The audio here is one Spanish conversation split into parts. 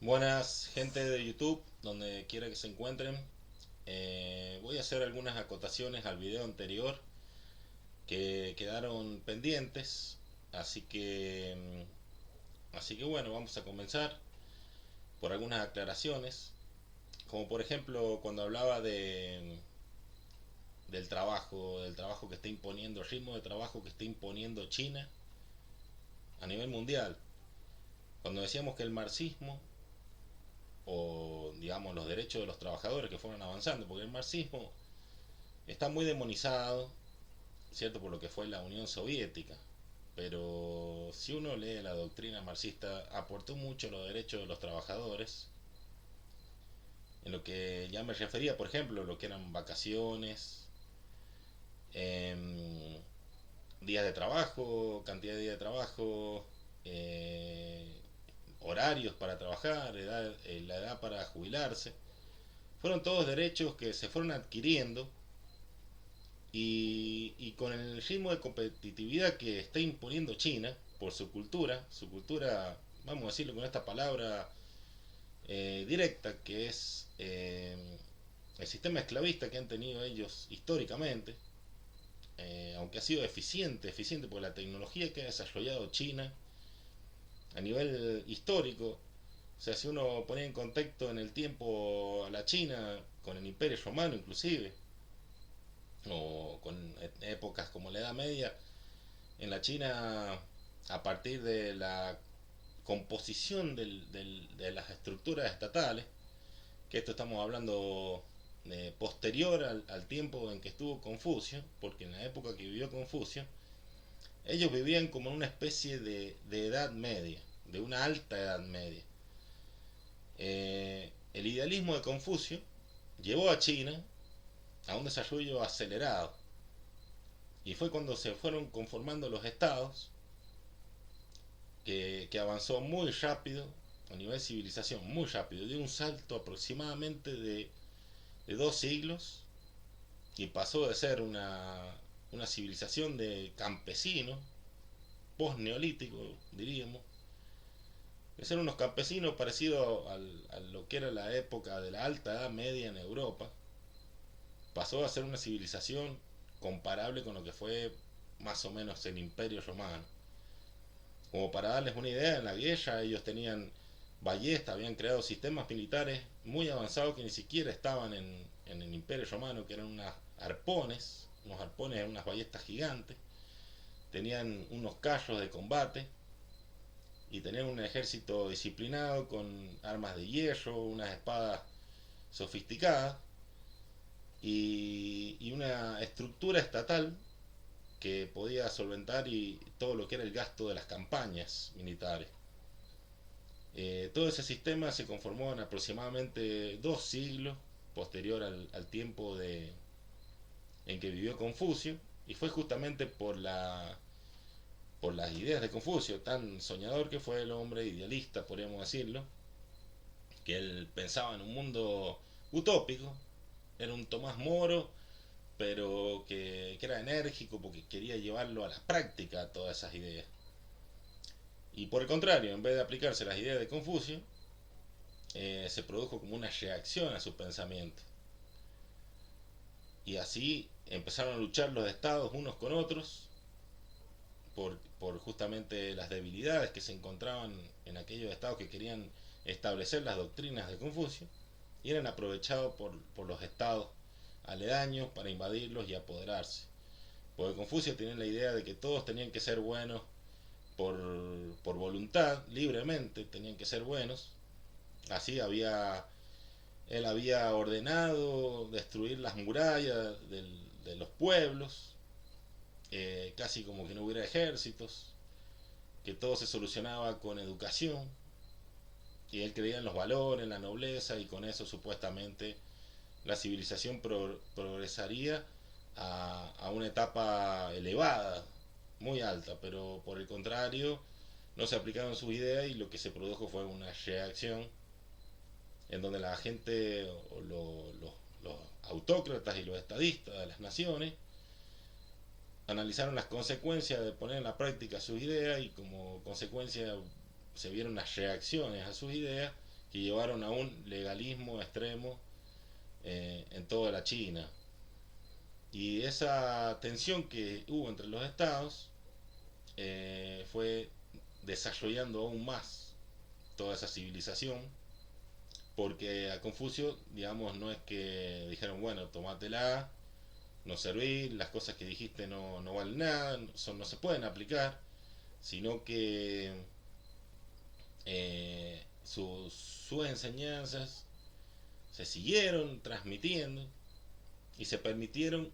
Buenas gente de YouTube, donde quiera que se encuentren. Voy a hacer algunas acotaciones al video anterior que quedaron pendientes, así que, así que bueno, vamos a comenzar por algunas aclaraciones, como por ejemplo cuando hablaba del trabajo que está imponiendo, el ritmo de trabajo que está imponiendo China a nivel mundial. Cuando decíamos que el marxismo o digamos los derechos de los trabajadores que fueron avanzando, porque el marxismo está muy demonizado, ¿cierto? Por lo que fue la Unión Soviética. Pero si uno lee la doctrina marxista, aportó mucho los derechos de los trabajadores, en lo que ya me refería, por ejemplo, lo que eran vacaciones, em, días de trabajo, cantidad de días de trabajo, horarios para trabajar, la edad para jubilarse. Fueron todos derechos que se fueron adquiriendo y con el ritmo de competitividad que está imponiendo China por su cultura, vamos a decirlo con esta palabra directa, que es el sistema esclavista que han tenido ellos históricamente, aunque ha sido eficiente por la tecnología que ha desarrollado China a nivel histórico. O sea, si uno pone en contexto en el tiempo a la China con el Imperio Romano inclusive, o con épocas como la Edad Media, en la China, a partir de la composición de las estructuras estatales, que esto estamos hablando posterior al tiempo en que estuvo Confucio, porque en la época que vivió Confucio, ellos vivían como en una especie de edad media, de una alta edad media. El idealismo de Confucio llevó a China a un desarrollo acelerado, y fue cuando se fueron conformando los estados que avanzó muy rápido a nivel civilización, muy rápido, dio un salto aproximadamente de 2 siglos y pasó de ser una civilización de campesinos, post-neolítico diríamos, de ser unos campesinos parecidos a lo que era la época de la Alta Edad Media en Europa, pasó a ser una civilización comparable con lo que fue más o menos el Imperio Romano. Como para darles una idea, en la guerra ellos tenían ballestas, habían creado sistemas militares muy avanzados que ni siquiera estaban en el Imperio Romano, que eran unos arpones, unas ballestas gigantes, tenían unos carros de combate y tenían un ejército disciplinado con armas de hierro, unas espadas sofisticadas y una estructura estatal que podía solventar y todo lo que era el gasto de las campañas militares. Todo ese sistema se conformó en aproximadamente 2 siglos posterior al tiempo en que vivió Confucio, y fue justamente por las ideas de Confucio, tan soñador que fue el hombre, idealista podríamos decirlo, que él pensaba en un mundo utópico, era un Tomás Moro, pero que era enérgico porque quería llevarlo a la práctica todas esas ideas. Y por el contrario, en vez de aplicarse las ideas de Confucio, se produjo como una reacción a su pensamiento. Y así empezaron a luchar los estados unos con otros por justamente las debilidades que se encontraban en aquellos estados que querían establecer las doctrinas de Confucio y eran aprovechados por los estados aledaños para invadirlos y apoderarse. Porque Confucio tenía la idea de que todos tenían que ser buenos por, por voluntad, libremente, tenían que ser buenos. Así él había ordenado destruir las murallas de los pueblos, casi como que no hubiera ejércitos, que todo se solucionaba con educación, y él creía en los valores, en la nobleza, y con eso supuestamente la civilización progresaría a una etapa elevada, muy alta, pero por el contrario no se aplicaron sus ideas y lo que se produjo fue una reacción en donde la gente, los autócratas y los estadistas de las naciones, analizaron las consecuencias de poner en la práctica sus ideas y como consecuencia se vieron las reacciones a sus ideas que llevaron a un legalismo extremo en toda la China. Y esa tensión que hubo entre los estados fue desarrollando aún más toda esa civilización, porque a Confucio, digamos, no es que dijeron, bueno, tomátela, no serví, las cosas que dijiste no valen nada, no se pueden aplicar, sino que sus enseñanzas se siguieron transmitiendo y se permitieron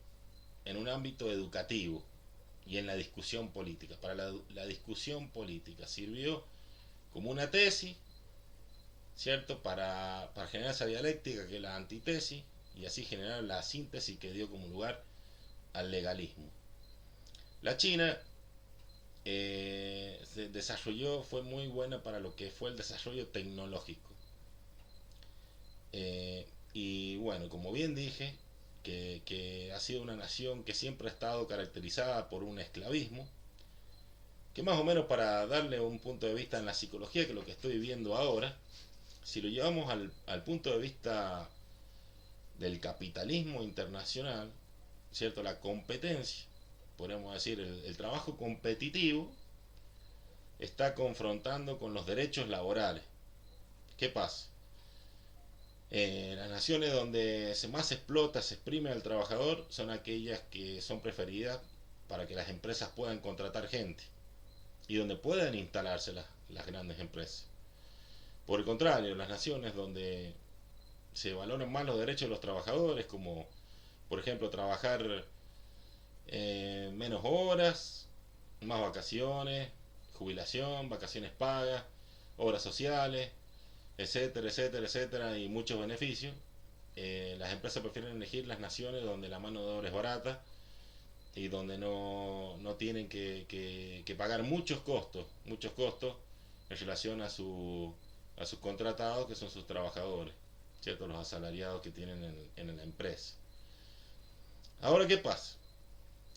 en un ámbito educativo y en la discusión política. Para la discusión política sirvió como una tesis, ¿cierto? Para generar esa dialéctica que es la antitesis y así generar la síntesis que dio como lugar al legalismo. La China se desarrolló, fue muy buena para lo que fue el desarrollo tecnológico. Y bueno, como bien dije, que ha sido una nación que siempre ha estado caracterizada por un esclavismo, que más o menos para darle un punto de vista en la psicología, que es lo que estoy viendo ahora, si lo llevamos al punto de vista del capitalismo internacional, ¿cierto? La competencia, podemos decir, el trabajo competitivo está confrontando con los derechos laborales. ¿Qué pasa? Las naciones donde más se explota, se exprime al trabajador, son aquellas que son preferidas para que las empresas puedan contratar gente y donde puedan instalarse las grandes empresas. Por el contrario, las naciones donde se valoran más los derechos de los trabajadores, como por ejemplo trabajar menos horas, más vacaciones, jubilación, vacaciones pagas, obras sociales, etcétera, etcétera, etcétera, y muchos beneficios. Las empresas prefieren elegir las naciones donde la mano de obra es barata y donde no tienen que pagar muchos costos en relación a sus contratados, que son sus trabajadores, ¿cierto? Los asalariados que tienen en la empresa. Ahora, ¿qué pasa?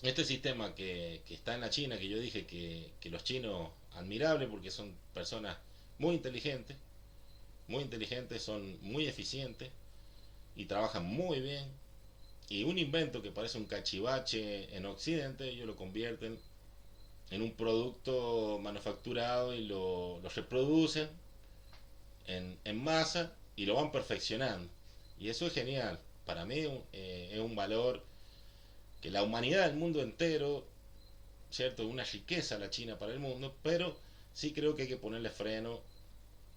Este sistema que está en la China, que yo dije que los chinos, admirables porque son personas muy inteligentes, son muy eficientes y trabajan muy bien. Y un invento que parece un cachivache en Occidente, ellos lo convierten en un producto manufacturado y lo reproducen en masa y lo van perfeccionando. Y eso es genial. Para mí es un valor que la humanidad del mundo entero, ¿cierto? Una riqueza la China para el mundo, pero sí creo que hay que ponerle freno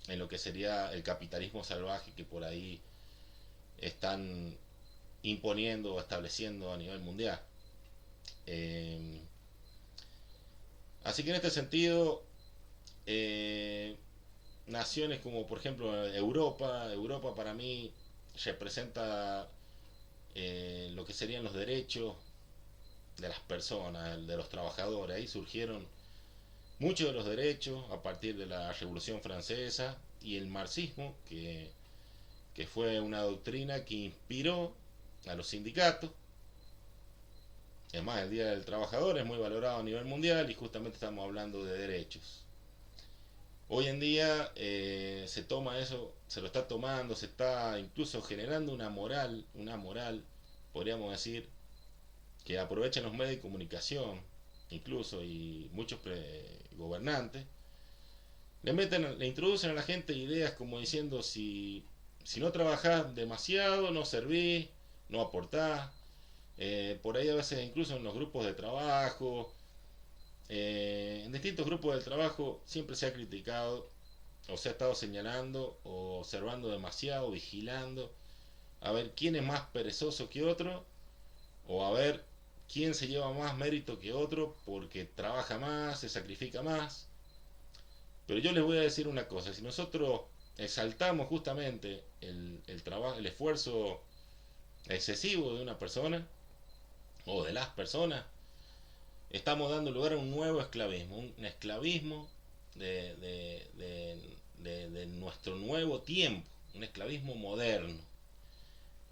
en lo que sería el capitalismo salvaje que por ahí están imponiendo o estableciendo a nivel mundial. Eh, Así que en este sentido, eh, naciones como por ejemplo Europa para mí representa lo que serían los derechos de las personas, de los trabajadores. Ahí surgieron muchos de los derechos a partir de la Revolución Francesa y el marxismo, que fue una doctrina que inspiró a los sindicatos. Es más, el Día del Trabajador es muy valorado a nivel mundial y justamente estamos hablando de derechos. Hoy en día se toma eso, se lo está tomando, se está incluso generando una moral, podríamos decir, que aprovechan los medios de comunicación, incluso, y muchos gobernantes, le introducen a la gente ideas como diciendo si no trabajás demasiado, no servís, no aportás. Por ahí a veces incluso en los grupos de trabajo, en distintos grupos de trabajo siempre se ha criticado o se ha estado señalando o observando demasiado, vigilando, a ver quién es más perezoso que otro o a ver quién se lleva más mérito que otro porque trabaja más, se sacrifica más. Pero yo les voy a decir una cosa, si nosotros exaltamos justamente el trabajo, el esfuerzo excesivo de una persona o de las personas, estamos dando lugar a un nuevo esclavismo, un esclavismo de nuestro nuevo tiempo, un esclavismo moderno.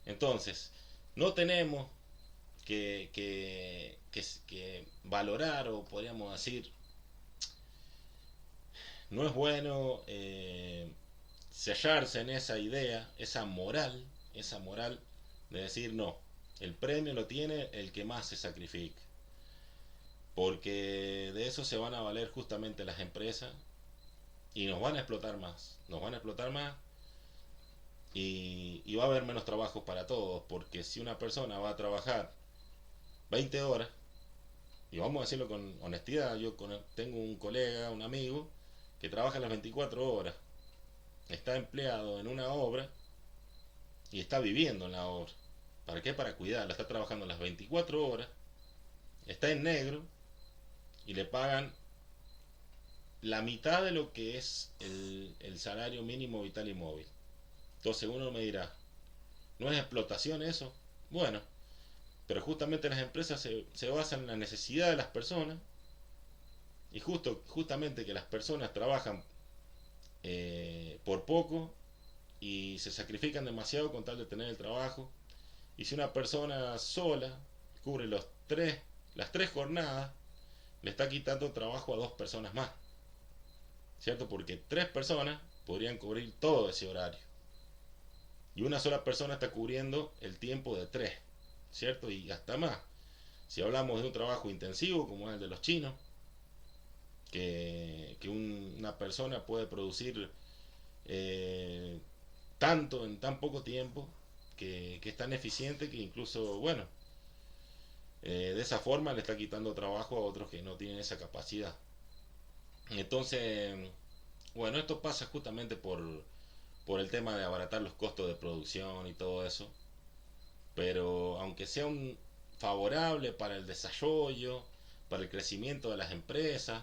Entonces, no tenemos que valorar o podríamos decir, no es bueno sellarse en esa idea, esa moral de decir no, el premio lo tiene el que más se sacrifica, porque de eso se van a valer justamente las empresas y nos van a explotar más y va a haber menos trabajo para todos, porque si una persona va a trabajar 20 horas, y vamos a decirlo con honestidad, tengo un colega, un amigo, que trabaja las 24 horas, está empleado en una obra y está viviendo en la obra. ¿Para qué? Para cuidarla, está trabajando las 24 horas, está en negro y le pagan la mitad de lo que es el salario mínimo vital y móvil. Entonces uno me dirá, ¿no es explotación eso? Bueno, pero justamente las empresas se basan en la necesidad de las personas y justamente que las personas trabajan por poco y se sacrifican demasiado con tal de tener el trabajo. Y si una persona sola cubre las tres jornadas, le está quitando trabajo a dos personas más, ¿cierto? Porque tres personas podrían cubrir todo ese horario y una sola persona está cubriendo el tiempo de tres, ¿cierto? Y hasta más. Si hablamos de un trabajo intensivo como es el de los chinos, que una persona puede producir eh, tanto en tan poco tiempo, que es tan eficiente que incluso, bueno, de esa forma le está quitando trabajo a otros que no tienen esa capacidad. Entonces, bueno, esto pasa justamente por el tema de abaratar los costos de producción y todo eso, pero aunque sea favorable para el desarrollo, para el crecimiento de las empresas,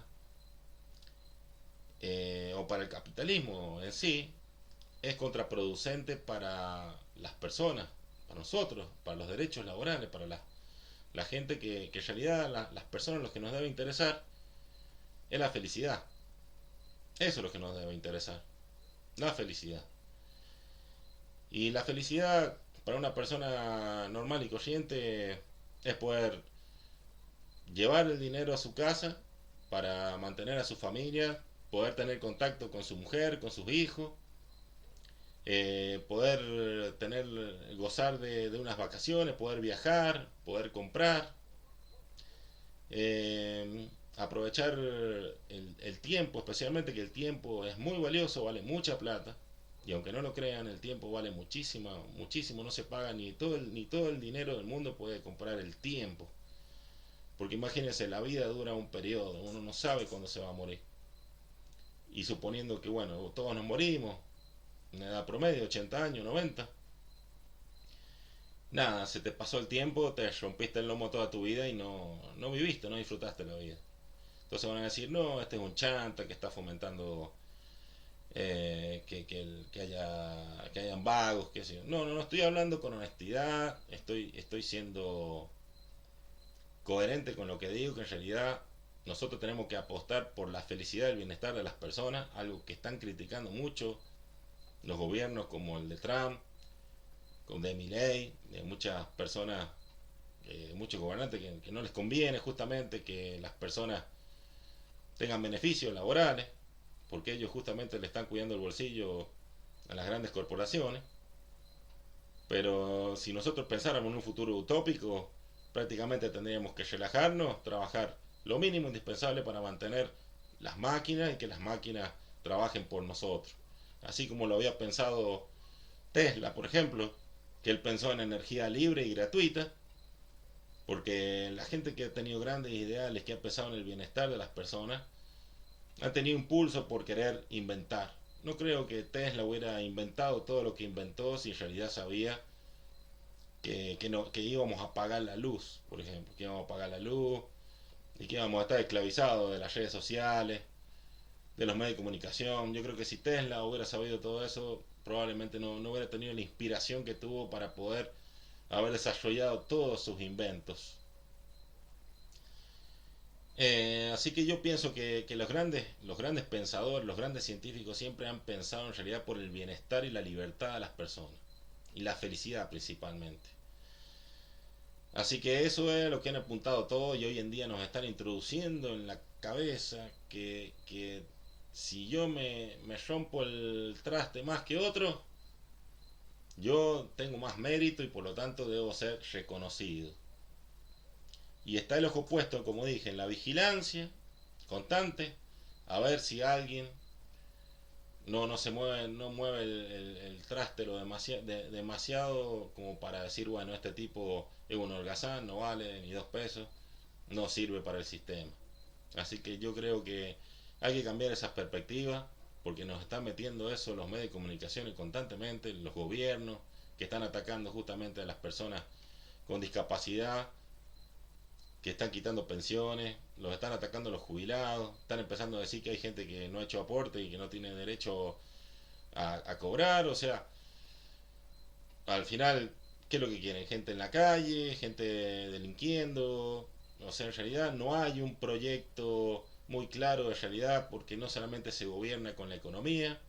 o para el capitalismo en sí, es contraproducente para las personas, para nosotros, para los derechos laborales, para la gente que en realidad las personas lo que nos debe interesar es la felicidad. Eso es lo que nos debe interesar, la felicidad. Y la felicidad para una persona normal y corriente es poder llevar el dinero a su casa para mantener a su familia, poder tener contacto con su mujer, con sus hijos, poder gozar de unas vacaciones, poder viajar, poder comprar, aprovechar el tiempo, especialmente que el tiempo es muy valioso, vale mucha plata. Y aunque no lo crean, el tiempo vale muchísimo, muchísimo, no se paga ni todo el dinero del mundo puede comprar el tiempo. Porque imagínense, la vida dura un periodo, uno no sabe cuándo se va a morir. Y suponiendo que, bueno, todos nos morimos, una edad promedio, 80 años, 90, nada, se te pasó el tiempo, te rompiste el lomo toda tu vida y no viviste, no disfrutaste la vida. Entonces van a decir, no, este es un chanta que está fomentando que hayan vagos, que sé yo. No estoy hablando con honestidad, estoy siendo coherente con lo que digo, que en realidad nosotros tenemos que apostar por la felicidad y el bienestar de las personas, algo que están criticando mucho los gobiernos como el de Trump, con de Milley, de muchas personas, muchos gobernantes que no les conviene justamente que las personas tengan beneficios laborales, porque ellos justamente le están cuidando el bolsillo a las grandes corporaciones. Pero si nosotros pensáramos en un futuro utópico, prácticamente tendríamos que relajarnos, trabajar lo mínimo indispensable para mantener las máquinas y que las máquinas trabajen por nosotros. Así como lo había pensado Tesla, por ejemplo, que él pensó en energía libre y gratuita, porque la gente que ha tenido grandes ideales, que ha pensado en el bienestar de las personas, ha tenido impulso por querer inventar. No creo que Tesla hubiera inventado todo lo que inventó si en realidad sabía que íbamos a pagar la luz, por ejemplo, que íbamos a pagar la luz y que íbamos a estar esclavizados de las redes sociales, de los medios de comunicación. Yo creo que si Tesla hubiera sabido todo eso, probablemente no hubiera tenido la inspiración que tuvo para poder haber desarrollado todos sus inventos. Así que yo pienso que los grandes pensadores, los grandes científicos siempre han pensado en realidad por el bienestar y la libertad de las personas. Y la felicidad principalmente. Así que eso es lo que han apuntado todos y hoy en día nos están introduciendo en la cabeza que si yo me rompo el traste más que otro, yo tengo más mérito y por lo tanto debo ser reconocido. Y está el ojo puesto, como dije, en la vigilancia constante, a ver si alguien no se mueve, no mueve el traste lo demasiado como para decir, bueno, este tipo es un holgazán, no vale ni 2 pesos, no sirve para el sistema. Así que yo creo que hay que cambiar esas perspectivas porque nos están metiendo eso los medios de comunicación constantemente, los gobiernos que están atacando justamente a las personas con discapacidad, que están quitando pensiones, los están atacando los jubilados, están empezando a decir que hay gente que no ha hecho aporte y que no tiene derecho a cobrar, o sea, al final, ¿qué es lo que quieren? Gente en la calle, gente delinquiendo, o sea, en realidad no hay un proyecto muy claro de realidad porque no solamente se gobierna con la economía,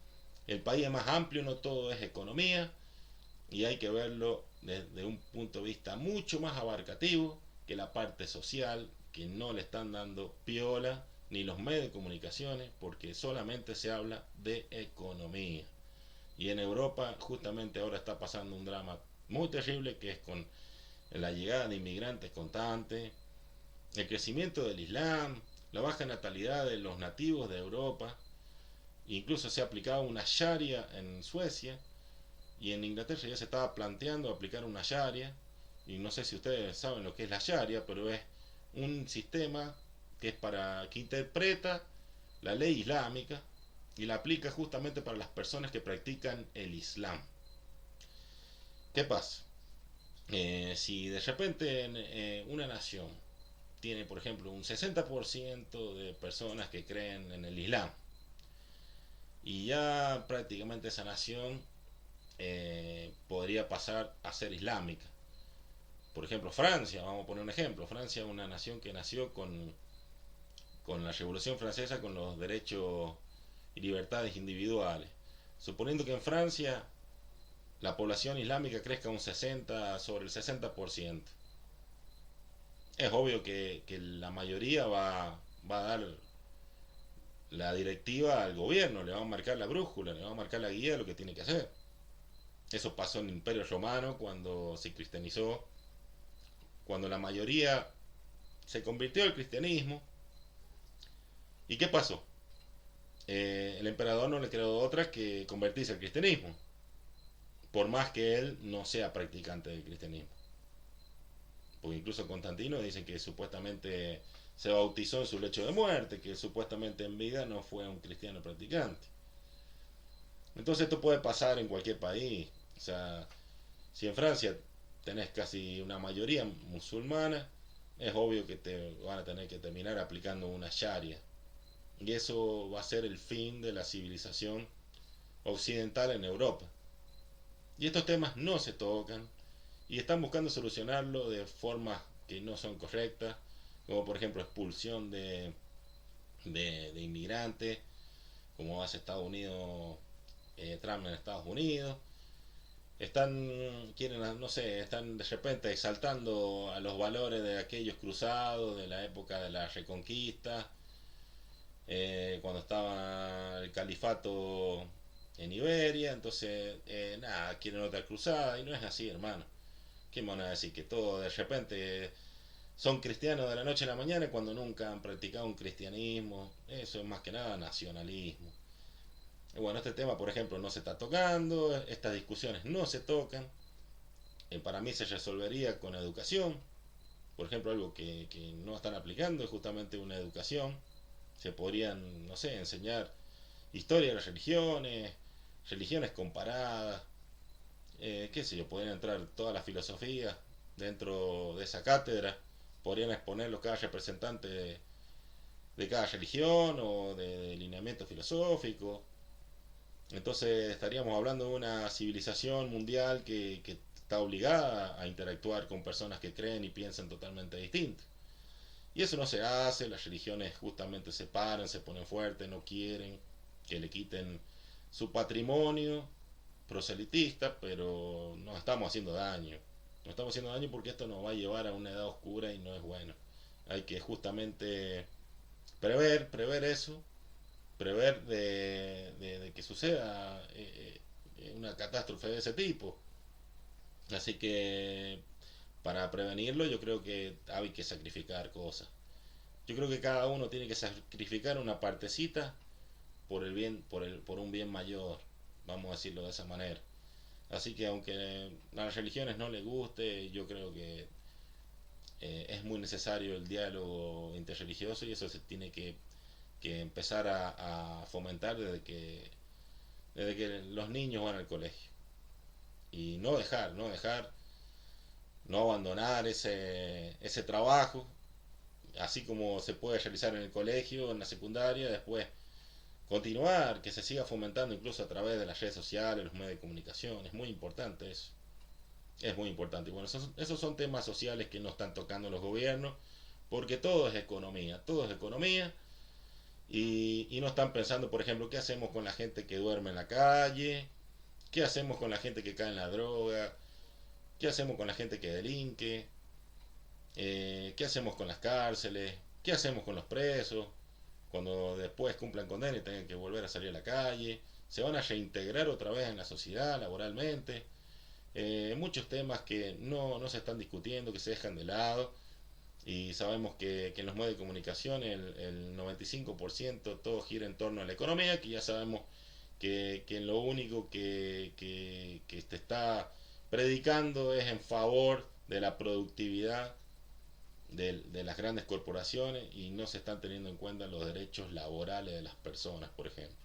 el país es más amplio, no todo es economía y hay que verlo desde un punto de vista mucho más abarcativo que la parte social que no le están dando piola ni los medios de comunicaciones porque solamente se habla de economía. Y en Europa justamente ahora está pasando un drama muy terrible que es con la llegada de inmigrantes constante, el crecimiento del Islam, la baja natalidad de los nativos de Europa, incluso se ha aplicado una sharia en Suecia y en Inglaterra ya se estaba planteando aplicar una sharia y no sé si ustedes saben lo que es la sharia, pero es un sistema que es para que interpreta la ley islámica y la aplica justamente para las personas que practican el Islam. ¿Qué pasa? Si de repente una nación tiene, por ejemplo, un 60% de personas que creen en el Islam y ya prácticamente esa nación podría pasar a ser islámica. Por ejemplo, Francia, vamos a poner un ejemplo. Francia es una nación que nació con la Revolución Francesa, con los derechos y libertades individuales. Suponiendo que en Francia la población islámica crezca un 60 sobre el 60%. Es obvio que la mayoría va a dar la directiva al gobierno, le va a marcar la brújula, le va a marcar la guía de lo que tiene que hacer. Eso pasó en el Imperio Romano cuando se cristianizó, cuando la mayoría se convirtió al cristianismo. ¿Y qué pasó? El emperador no le quedó otra que convertirse al cristianismo, por más que él no sea practicante del cristianismo. Porque incluso Constantino dicen que supuestamente se bautizó en su lecho de muerte, que supuestamente en vida no fue un cristiano practicante. Entonces esto puede pasar en cualquier país. O sea, si en Francia tenés casi una mayoría musulmana, es obvio que te van a tener que terminar aplicando una sharia. Y eso va a ser el fin de la civilización occidental en Europa. Y estos temas no se tocan y están buscando solucionarlo de formas que no son correctas, como por ejemplo expulsión de inmigrantes, como hace Estados Unidos, Trump en Estados Unidos. Quieren, no sé, están de repente exaltando a los valores de aquellos cruzados de la época de la Reconquista, cuando estaba el califato en Iberia, entonces, nada, quieren otra cruzada y no es así, hermano. ¿Qué me van a decir? Que todo de repente son cristianos de la noche a la mañana cuando nunca han practicado un cristianismo. Eso es más que nada nacionalismo. Y bueno, este tema, por ejemplo, no se está tocando, estas discusiones no se tocan. Para mí se resolvería con educación. Por ejemplo, algo que no están aplicando es justamente una educación. Se podrían, no sé, enseñar historia de las religiones, religiones comparadas, qué sé yo, podrían entrar todas las filosofías dentro de esa cátedra, podrían exponerlo cada representante de cada religión o de lineamiento filosófico. Entonces estaríamos hablando de una civilización mundial que está obligada a interactuar con personas que creen y piensan totalmente distinto. Y eso no se hace, las religiones justamente se paran, se ponen fuertes, no quieren que le quiten su patrimonio proselitista, pero nos estamos haciendo daño. Nos estamos haciendo daño porque esto nos va a llevar a una edad oscura y no es bueno. Hay que justamente prever eso prever de que suceda una catástrofe de ese tipo. Así que para prevenirlo yo creo que hay que sacrificar cosas. Yo creo que cada uno tiene que sacrificar una partecita por el bien, por un bien mayor, vamos a decirlo de esa manera. Así que aunque a las religiones no les guste, yo creo que es muy necesario el diálogo interreligioso y eso se tiene que empezar a fomentar desde que los niños van al colegio. Y no abandonar ese trabajo, así como se puede realizar en el colegio, en la secundaria, después continuar, que se siga fomentando incluso a través de las redes sociales, los medios de comunicación, es muy importante eso. Es muy importante. Y bueno, esos son temas sociales que no están tocando los gobiernos, porque todo es economía, y no están pensando, por ejemplo, qué hacemos con la gente que duerme en la calle, qué hacemos con la gente que cae en la droga, qué hacemos con la gente que delinque, qué hacemos con las cárceles, qué hacemos con los presos, cuando después cumplan condena y tengan que volver a salir a la calle, se van a reintegrar otra vez en la sociedad laboralmente. Muchos temas que no se están discutiendo, que se dejan de lado, y sabemos que en los medios de comunicación el 95% todo gira en torno a la economía, que ya sabemos que lo único que te está predicando es en favor de la productividad de las grandes corporaciones, y no se están teniendo en cuenta los derechos laborales de las personas, por ejemplo.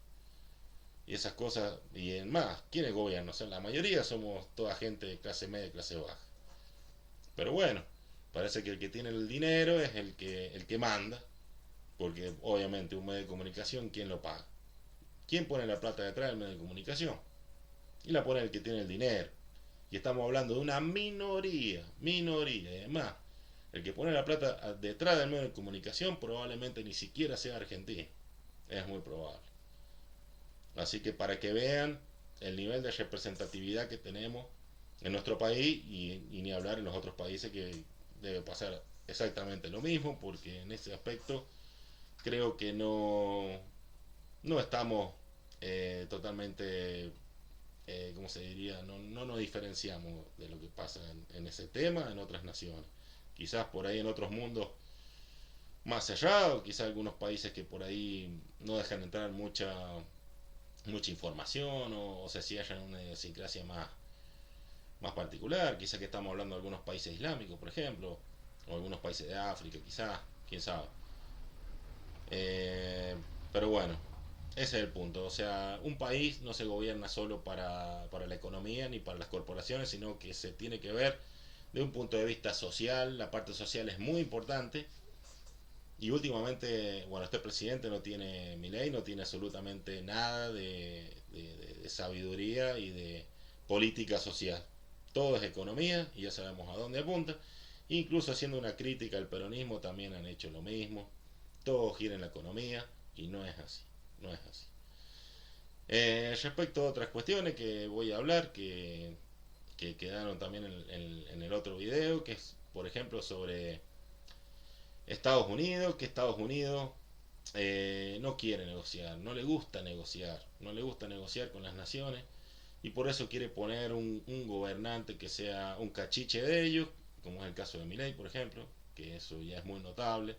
Y esas cosas, y en más, ¿quiénes gobiernan? O sea, la mayoría somos toda gente de clase media y clase baja. Pero bueno, parece que el que tiene el dinero es el que manda, porque obviamente un medio de comunicación, ¿quién lo paga? ¿Quién pone la plata detrás del medio de comunicación? Y la pone el que tiene el dinero. Y estamos hablando de una minoría. Y además, el que pone la plata detrás del medio de comunicación probablemente ni siquiera sea argentino. Es muy probable. Así que para que vean el nivel de representatividad que tenemos en nuestro país, y ni hablar en los otros países, que debe pasar exactamente lo mismo, porque en ese aspecto creo que no estamos totalmente, ¿cómo se diría? No nos diferenciamos de lo que pasa en ese tema en otras naciones. Quizás por ahí en otros mundos más cerrados, quizás algunos países que por ahí no dejan entrar mucha información, o se cierran en una idiosincrasia más particular. Quizás que estamos hablando de algunos países islámicos, por ejemplo, o algunos países de África, quizás, quién sabe. Eh, pero bueno, ese es el punto. O sea, un país no se gobierna solo para la economía ni para las corporaciones, sino que se tiene que ver de un punto de vista social. La parte social es muy importante. Y últimamente, bueno, este presidente no tiene, Milei no tiene absolutamente nada de sabiduría y de política social. Todo es economía y ya sabemos a dónde apunta. Incluso haciendo una crítica al peronismo también han hecho lo mismo. Todo gira en la economía y no es así. No es así. Respecto a otras cuestiones que voy a hablar, que quedaron también en el otro video, que es, por ejemplo, sobre Estados Unidos, que Estados Unidos no quiere negociar, no le gusta negociar, no le gusta negociar con las naciones, y por eso quiere poner un gobernante que sea un cachiche de ellos, como es el caso de Milei, por ejemplo, que eso ya es muy notable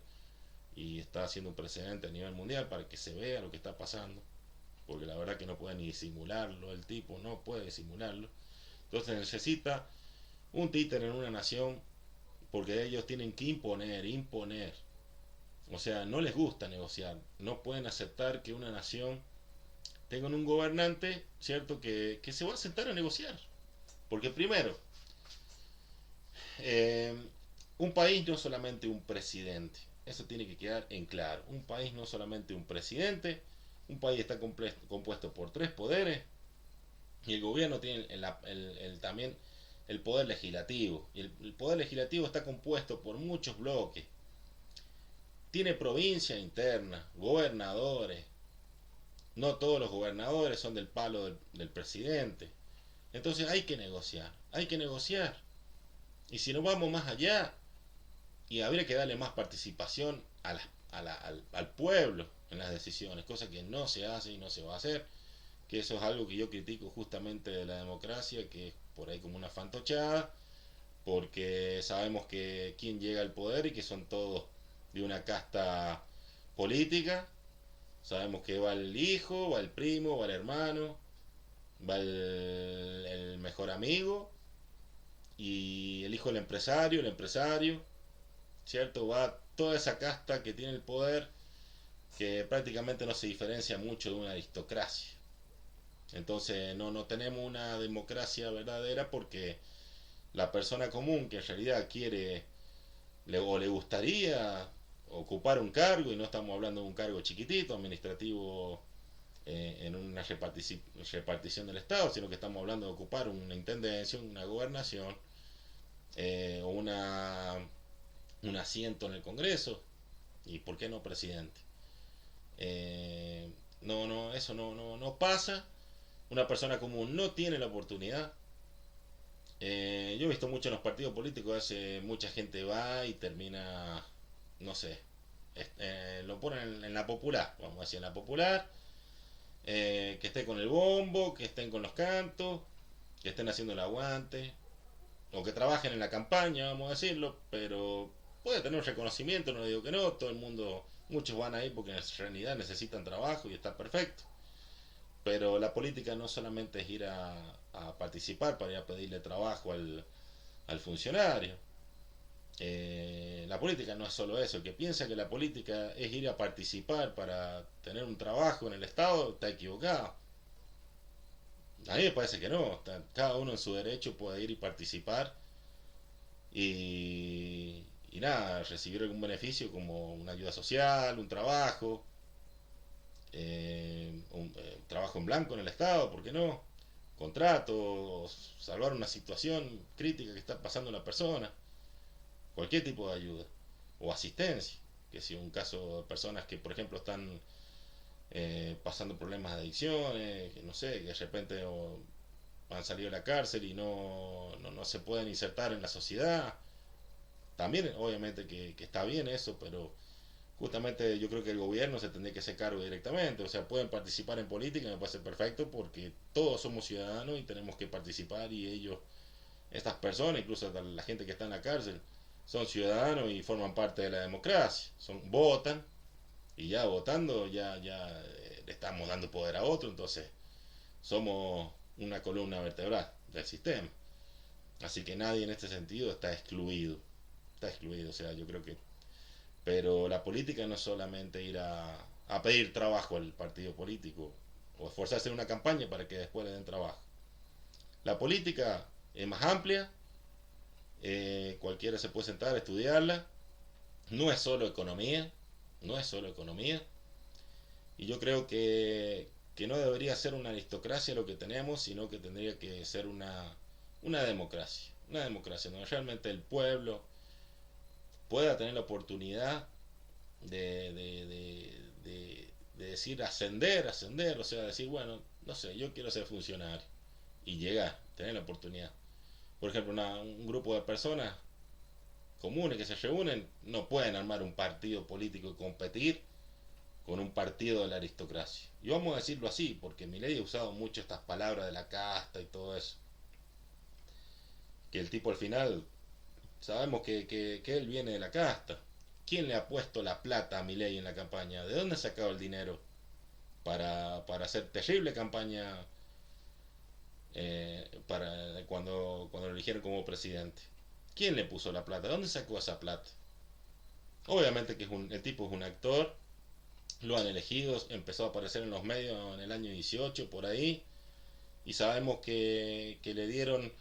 y está haciendo un precedente a nivel mundial para que se vea lo que está pasando, porque la verdad que no puede ni disimularlo, el tipo no puede disimularlo. Entonces necesita un títere en una nación, porque ellos tienen que imponer. O sea, no les gusta negociar, no pueden aceptar que una nación tenga un gobernante, ¿cierto? Que se va a sentar a negociar. Porque primero, eh, un país no es solamente un presidente, eso tiene que quedar en claro. Un país no es solamente un presidente, un país está compuesto por tres poderes, y el gobierno tiene también el poder legislativo. Y el poder legislativo está compuesto por muchos bloques. Tiene provincia interna, gobernadores. No todos los gobernadores son del palo del presidente. Entonces hay que negociar, hay que negociar. Y si no vamos más allá, y habría que darle más participación al pueblo en las decisiones, cosa que no se hace y no se va a hacer, que eso es algo que yo critico justamente de la democracia, que es por ahí como una fantochada, porque sabemos que quién llega al poder y que son todos de una casta política. Sabemos que va el hijo, va el primo, va el hermano, va el mejor amigo y el hijo del empresario, ¿cierto? Va toda esa casta que tiene el poder, que prácticamente no se diferencia mucho de una aristocracia. Entonces no tenemos una democracia verdadera porque la persona común que en realidad quiere o le gustaría ocupar un cargo, y no estamos hablando de un cargo chiquitito, administrativo, en una repartición del Estado, sino que estamos hablando de ocupar una intendencia, una gobernación, o un asiento en el Congreso, y por qué no presidente. Eso no pasa. Una persona común no tiene la oportunidad. Yo he visto mucho en los partidos políticos, hace mucha gente va y termina, no sé, lo ponen en la popular, vamos a decir, en la popular, que esté con el bombo, que estén con los cantos, que estén haciendo el aguante, o que trabajen en la campaña, vamos a decirlo, pero puede tener un reconocimiento, no digo que no, todo el mundo, muchos van ahí porque en realidad necesitan trabajo y está perfecto. Pero la política no solamente es ir a participar para ir a pedirle trabajo al funcionario. La política no es solo eso. El que piensa que la política es ir a participar para tener un trabajo en el Estado está equivocado. A mí me parece que no. Cada uno en su derecho puede ir y participar y nada, recibir algún beneficio como una ayuda social, un trabajo, un trabajo en blanco en el Estado, ¿por qué no? Contratos, salvar una situación crítica que está pasando una persona, cualquier tipo de ayuda o asistencia, que si un caso de personas que por ejemplo están pasando problemas de adicciones, que no sé, que de repente han salido de la cárcel y no se pueden insertar en la sociedad, también obviamente que está bien eso, pero justamente yo creo que el gobierno se tendría que hacer cargo directamente, o sea, pueden participar en política, me parece perfecto porque todos somos ciudadanos y tenemos que participar, y ellos, estas personas, incluso la gente que está en la cárcel, son ciudadanos y forman parte de la democracia, votan, y ya votando le estamos dando poder a otro, entonces somos una columna vertebral del sistema, así que nadie en este sentido está excluido, o sea, yo creo que, pero la política no es solamente ir a pedir trabajo al partido político o esforzarse en una campaña para que después le den trabajo. La política es más amplia, cualquiera se puede sentar a estudiarla, no es solo economía, no es solo economía, y yo creo que no debería ser una aristocracia lo que tenemos, sino que tendría que ser una democracia donde realmente el pueblo pueda tener la oportunidad de decir ascender, o sea, decir, bueno, no sé, yo quiero ser funcionario y llegar, tener la oportunidad. Por ejemplo, un grupo de personas comunes que se reúnen no pueden armar un partido político y competir con un partido de la aristocracia. Y vamos a decirlo así, porque Milei ha usado mucho estas palabras de la casta y todo eso. Que el tipo al final, sabemos que él viene de la casta. ¿Quién le ha puesto la plata a Milei en la campaña? ¿De dónde ha sacado el dinero para hacer terrible campaña, cuando lo eligieron como presidente? ¿Quién le puso la plata? ¿De dónde sacó esa plata? Obviamente que el tipo es un actor, lo han elegido, empezó a aparecer en los medios en el año 18 por ahí, y sabemos que le dieron,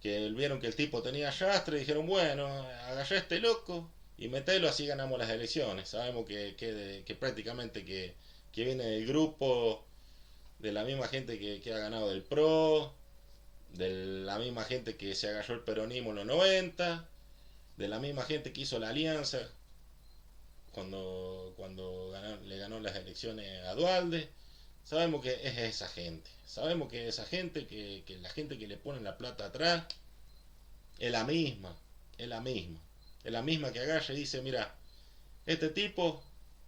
que vieron que el tipo tenía arrastre y dijeron, bueno, agarré a este loco y metelo, así ganamos las elecciones. Sabemos que prácticamente que viene del grupo de la misma gente que ha ganado del PRO, de la misma gente que se agarró el peronismo en los 90, de la misma gente que hizo la alianza le ganó las elecciones a Dualde. Sabemos que es esa gente, sabemos que esa gente, que la gente que le pone la plata atrás, es la misma, es la misma, es la misma que agarra y dice, mira, este tipo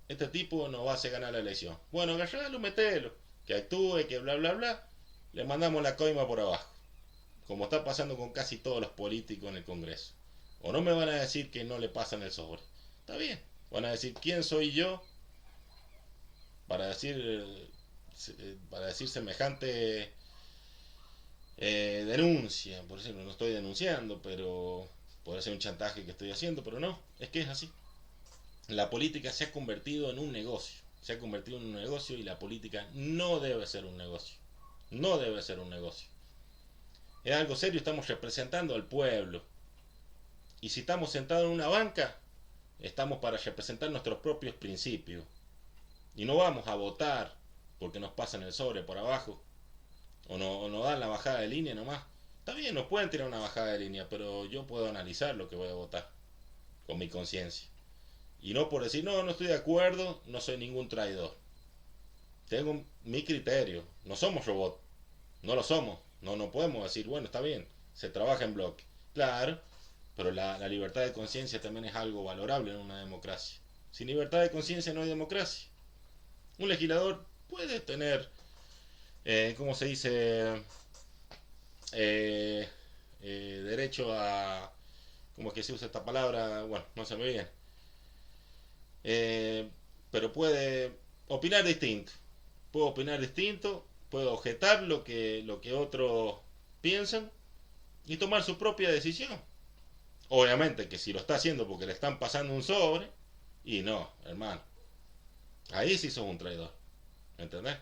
este tipo nos va a hacer ganar la elección. Bueno, agarralo, metelo, que actúe, que bla bla bla, le mandamos la coima por abajo, como está pasando con casi todos los políticos en el Congreso. O no me van a decir que no le pasan el sobre. Está bien, van a decir quién soy yo para decir semejante denuncia, por decirlo, no estoy denunciando, pero puede ser un chantaje que estoy haciendo, pero no, es que es así. La política se ha convertido en un negocio, se ha convertido en un negocio y la política no debe ser un negocio, no debe ser un negocio. Es algo serio, estamos representando al pueblo. Y si estamos sentados en una banca, estamos para representar nuestros propios principios. Y no vamos a votar porque nos pasan el sobre por abajo o nos dan la bajada de línea nomás. Está bien, nos pueden tirar una bajada de línea, pero yo puedo analizar lo que voy a votar con mi conciencia. Y no por decir, no, no estoy de acuerdo, no soy ningún traidor. Tengo mi criterio, no somos robots, no lo somos. No, no podemos decir, bueno, está bien, se trabaja en bloque. Claro, pero la libertad de conciencia también es algo valorable en una democracia. Sin libertad de conciencia no hay democracia. Un legislador puede tener, ¿cómo se dice? Eh, Derecho a, ¿cómo es que se usa esta palabra? Bueno, no se me viene. Eh, pero puede opinar distinto. Puedo opinar distinto, puedo objetar lo que otros piensan y tomar su propia decisión. Obviamente que si lo está haciendo porque le están pasando un sobre, y no, hermano, ahí sí sos un traidor, ¿me entendés?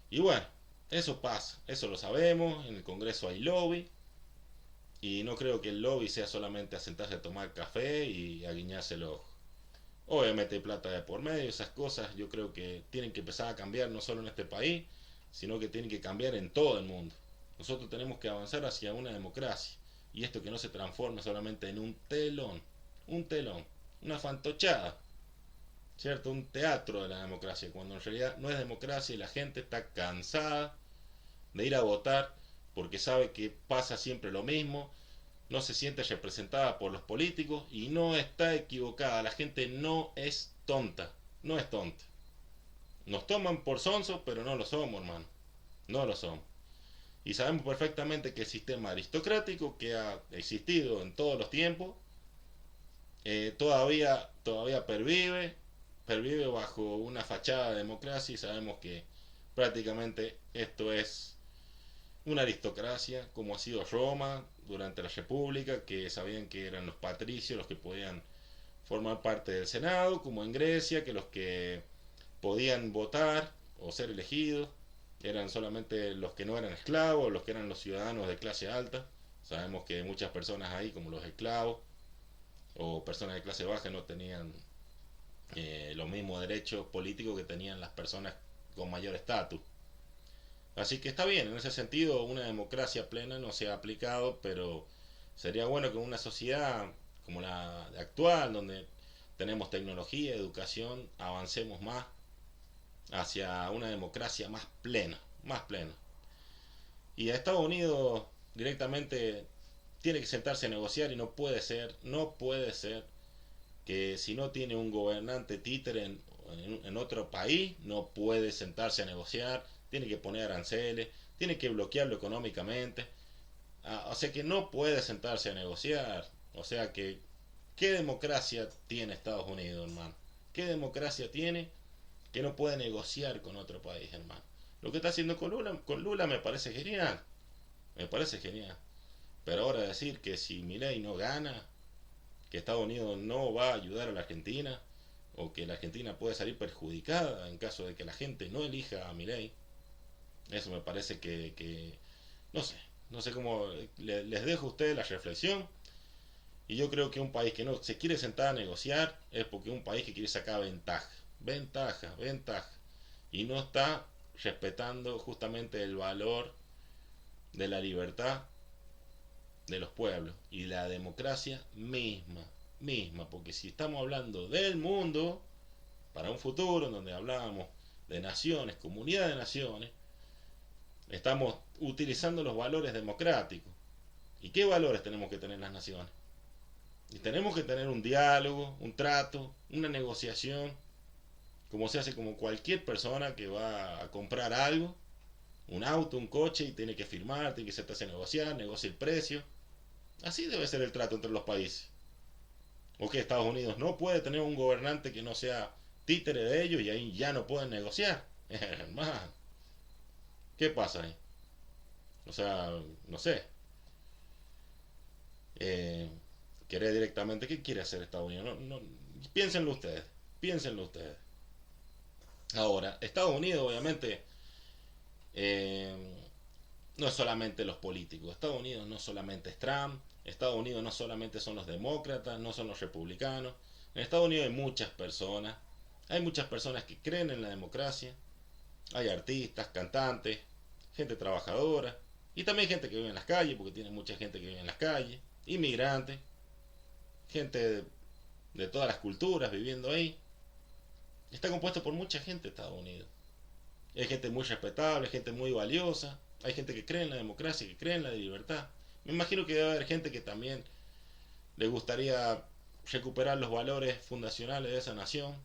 Y bueno, eso pasa, eso lo sabemos, en el Congreso hay lobby, y no creo que el lobby sea solamente a sentarse a tomar café y a guiñarse el ojo. Obviamente hay plata de por medio, esas cosas yo creo que tienen que empezar a cambiar no solo en este país, sino que tienen que cambiar en todo el mundo. Nosotros tenemos que avanzar hacia una democracia y esto que no se transforme solamente en un telón, una fantochada, ¿cierto? Un teatro de la democracia, cuando en realidad no es democracia y la gente está cansada de ir a votar porque sabe que pasa siempre lo mismo, no se siente representada por los políticos y no está equivocada. La gente no es tonta, no es tonta. Nos toman por sonsos, pero no lo somos, hermano. No lo somos. Y sabemos perfectamente que el sistema aristocrático que ha existido en todos los tiempos todavía pervive bajo una fachada de democracia y sabemos que prácticamente esto es una aristocracia como ha sido Roma durante la República, que sabían que eran los patricios los que podían formar parte del Senado, como en Grecia, que los que podían votar o ser elegidos eran solamente los que no eran esclavos, los que eran los ciudadanos de clase alta. Sabemos que muchas personas ahí, como los esclavos o personas de clase baja, no tenían los mismos derechos políticos que tenían las personas con mayor estatus. Así que está bien, en ese sentido una democracia plena no se ha aplicado, pero sería bueno que en una sociedad como la actual, donde tenemos tecnología, educación, avancemos más hacia una democracia más plena, más plena. Y a Estados Unidos directamente tiene que sentarse a negociar y no puede ser que si no tiene un gobernante títere en otro país, no puede sentarse a negociar, tiene que poner aranceles, tiene que bloquearlo económicamente, o sea que no puede sentarse a negociar, o sea que, ¿qué democracia tiene Estados Unidos, hermano? ¿Qué democracia tiene que no puede negociar con otro país, hermano? Lo que está haciendo con Lula me parece genial, me parece genial, pero ahora decir que si Milei no gana, que Estados Unidos no va a ayudar a la Argentina o que la Argentina puede salir perjudicada en caso de que la gente no elija a Milei, eso me parece no sé, no sé cómo les dejo a ustedes la reflexión. Y yo creo que un país que no se quiere sentar a negociar es porque es un país que quiere sacar ventaja, y no está respetando justamente el valor de la libertad de los pueblos y la democracia misma, porque si estamos hablando del mundo para un futuro en donde hablábamos de naciones, comunidad de naciones, estamos utilizando los valores democráticos. ¿Y qué valores tenemos que tener las naciones? Y tenemos que tener un diálogo, un trato, una negociación, como se hace como cualquier persona que va a comprar algo, un auto, un coche, y tiene que firmar, tiene que sentarse a negociar, negocia el precio. Así debe ser el trato entre los países. O que Estados Unidos no puede tener un gobernante que no sea títere de ellos y ahí ya no pueden negociar. Hermano, ¿qué pasa ahí? O sea, no sé. Eh, Querer directamente, ¿qué quiere hacer Estados Unidos? No, no, piénsenlo ustedes, piénsenlo ustedes. Ahora, Estados Unidos obviamente eh, no es solamente los políticos. Estados Unidos no solamente es Trump. Estados Unidos no solamente son los demócratas, no son los republicanos. En Estados Unidos hay muchas personas. Hay muchas personas que creen en la democracia. Hay artistas, cantantes, gente trabajadora. Y también gente que vive en las calles, porque tiene mucha gente que vive en las calles. Inmigrantes, gente de todas las culturas viviendo ahí. Está compuesto por mucha gente Estados Unidos. Hay gente muy respetable, gente muy valiosa. Hay gente que cree en la democracia, que cree en la libertad. Me imagino que debe haber gente que también le gustaría recuperar los valores fundacionales de esa nación.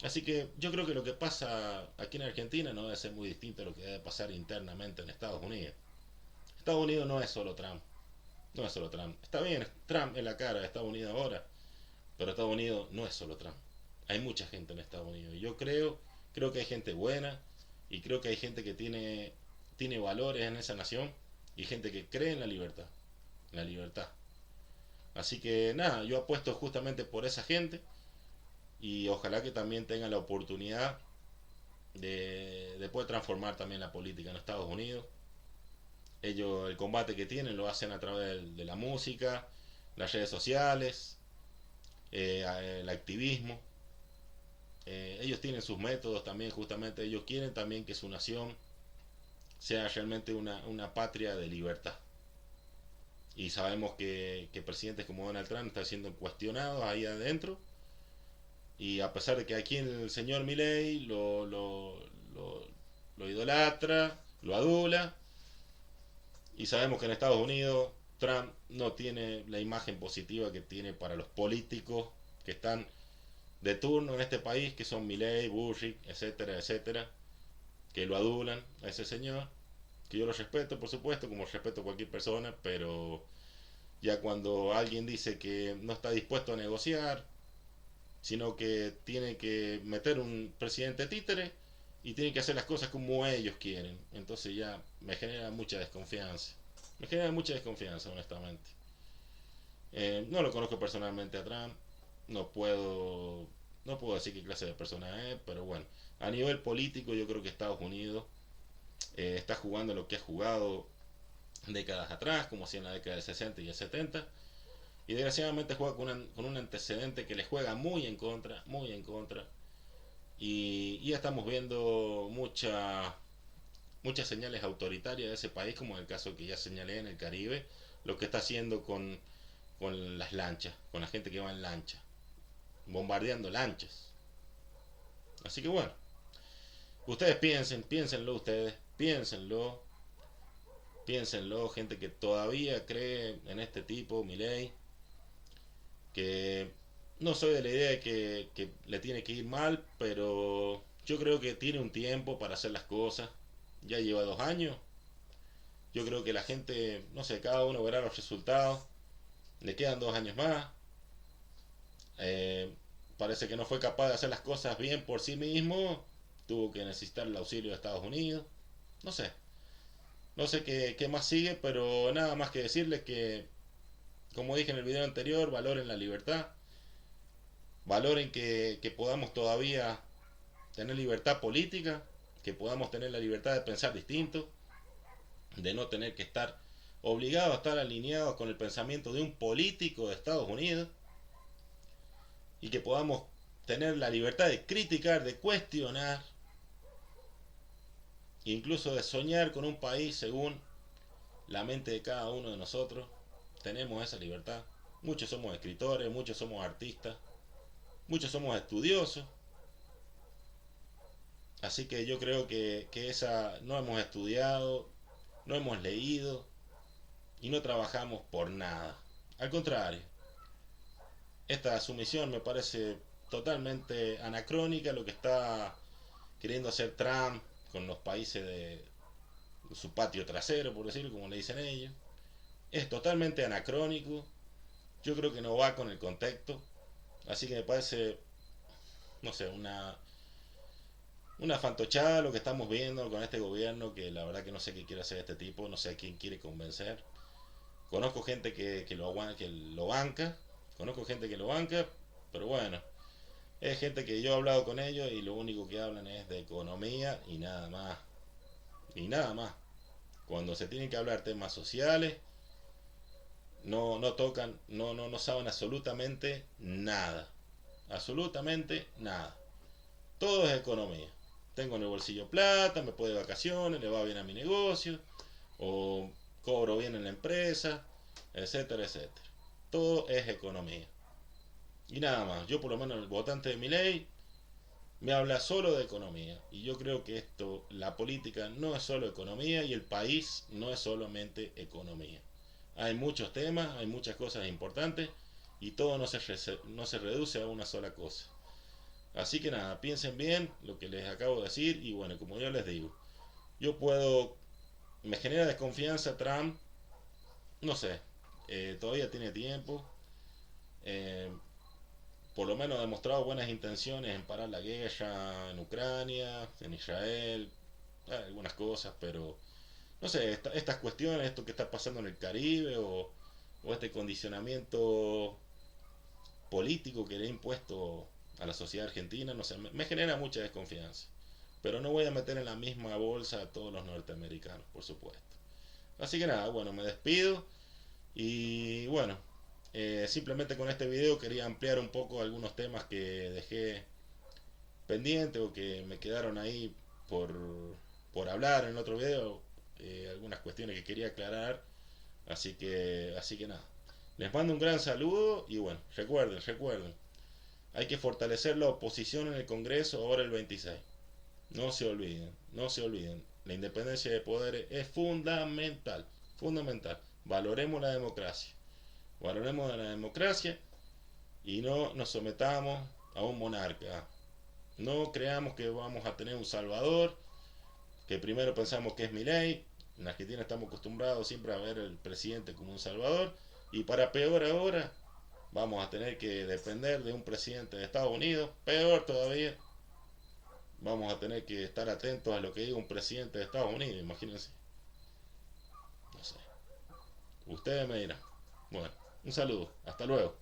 Así que yo creo que lo que pasa aquí en Argentina no debe ser muy distinto a lo que debe pasar internamente en Estados Unidos. Estados Unidos no es solo Trump. No es solo Trump. Está bien, Trump en la cara de Estados Unidos ahora, pero Estados Unidos no es solo Trump. Hay mucha gente en Estados Unidos. Y yo creo que hay gente buena y creo que hay gente que tiene valores en esa nación y gente que cree en la libertad. En la libertad. Así que nada, yo apuesto justamente por esa gente y ojalá que también tengan la oportunidad de poder transformar también la política en Estados Unidos. Ellos el combate que tienen lo hacen a través de la música, las redes sociales, el activismo. Ellos tienen sus métodos también, justamente ellos quieren también que su nación sea realmente una patria de libertad. Y sabemos que presidentes como Donald Trump están siendo cuestionados ahí adentro. Y a pesar de que aquí el señor Milley lo idolatra, lo adula, y sabemos que en Estados Unidos Trump no tiene la imagen positiva que tiene para los políticos que están de turno en este país, que son Milley, Bush, etcétera, etcétera, que lo adulan a ese señor, que yo lo respeto, por supuesto, como respeto a cualquier persona, pero ya cuando alguien dice que no está dispuesto a negociar, sino que tiene que meter un presidente títere y tiene que hacer las cosas como ellos quieren. Entonces ya me genera mucha desconfianza. Me genera mucha desconfianza, honestamente. No lo conozco personalmente a Trump. No puedo, no puedo decir qué clase de persona es, pero bueno. A nivel político yo creo que Estados Unidos está jugando lo que ha jugado décadas atrás, como hacía en la década del 60 y el 70. Y desgraciadamente juega con un antecedente que le juega muy en contra, muy en contra. Y ya estamos viendo muchas señales autoritarias de ese país, como en el caso que ya señalé en el Caribe, lo que está haciendo con las lanchas, con la gente que va en lancha, bombardeando lanchas. Así que bueno, ustedes piénsenlo ustedes, piénsenlo, gente que todavía cree en este tipo, Milei, que no soy de la idea de que le tiene que ir mal, pero yo creo que tiene un tiempo para hacer las cosas. Ya lleva 2 años. Yo creo que la gente, no sé, cada uno verá los resultados. Le quedan 2 años más. Eh, Parece que no fue capaz de hacer las cosas bien por sí mismo. Tuvo que necesitar el auxilio de Estados Unidos. No sé. No sé qué más sigue, pero nada más que decirles que, como dije en el video anterior, valoren la libertad. Valoren que podamos todavía tener libertad política, que podamos tener la libertad de pensar distinto, de no tener que estar obligados a estar alineados con el pensamiento de un político de Estados Unidos y que podamos tener la libertad de criticar, de cuestionar, incluso de soñar con un país según la mente de cada uno de nosotros. Tenemos esa libertad. Muchos somos escritores, muchos somos artistas, muchos somos estudiosos. Así que yo creo que esa no hemos estudiado, no hemos leído y no trabajamos por nada. Al contrario, esta sumisión me parece totalmente anacrónica lo que está queriendo hacer Trump con los países de su patio trasero, por decirlo, como le dicen ellos. Es totalmente anacrónico. Yo creo que no va con el contexto. Así que me parece, no sé, una fantochada lo que estamos viendo con este gobierno, que la verdad que no sé qué quiere hacer este tipo, no sé a quién quiere convencer. Conozco gente que lo banca, conozco gente que lo banca, pero bueno, es gente que yo he hablado con ellos y lo único que hablan es de economía y nada más. Y nada más. Cuando se tienen que hablar temas sociales, no tocan, no saben absolutamente nada. Absolutamente nada. Todo es economía. Tengo en el bolsillo plata, me puedo de vacaciones, le va bien a mi negocio, o cobro bien en la empresa, etcétera, etcétera. Todo es economía. Y nada más. Yo por lo menos el votante de mi ley me habla solo de economía. Y yo creo que esto, la política no es solo economía y el país no es solamente economía. Hay muchos temas, hay muchas cosas importantes y todo no se reduce a una sola cosa. Así que nada, piensen bien lo que les acabo de decir y bueno, como yo les digo, yo puedo, me genera desconfianza Trump, no sé, todavía tiene tiempo, eh, por lo menos ha demostrado buenas intenciones en parar la guerra en Ucrania, en Israel, algunas cosas, pero no sé, estas cuestiones, esto que está pasando en el Caribe o este condicionamiento político que le ha impuesto a la sociedad argentina, no sé, me genera mucha desconfianza. Pero no voy a meter en la misma bolsa a todos los norteamericanos, por supuesto. Así que nada, bueno, me despido y bueno, simplemente con este video quería ampliar un poco algunos temas que dejé pendientes o que me quedaron ahí por, por hablar en el otro video, algunas cuestiones que quería aclarar, así que nada. Les mando un gran saludo y bueno, recuerden, hay que fortalecer la oposición en el Congreso ahora el 26. No se olviden, no se olviden. La independencia de poderes es fundamental, fundamental. Valoremos la democracia y no nos sometamos a un monarca. No creamos que vamos a tener un salvador, que primero pensamos que es Milei. En Argentina estamos acostumbrados siempre a ver al presidente como un salvador y para peor ahora vamos a tener que depender de un presidente de Estados Unidos, peor todavía, vamos a tener que estar atentos a lo que diga un presidente de Estados Unidos, imagínense. No sé. Ustedes me dirán. Bueno, un saludo. Hasta luego.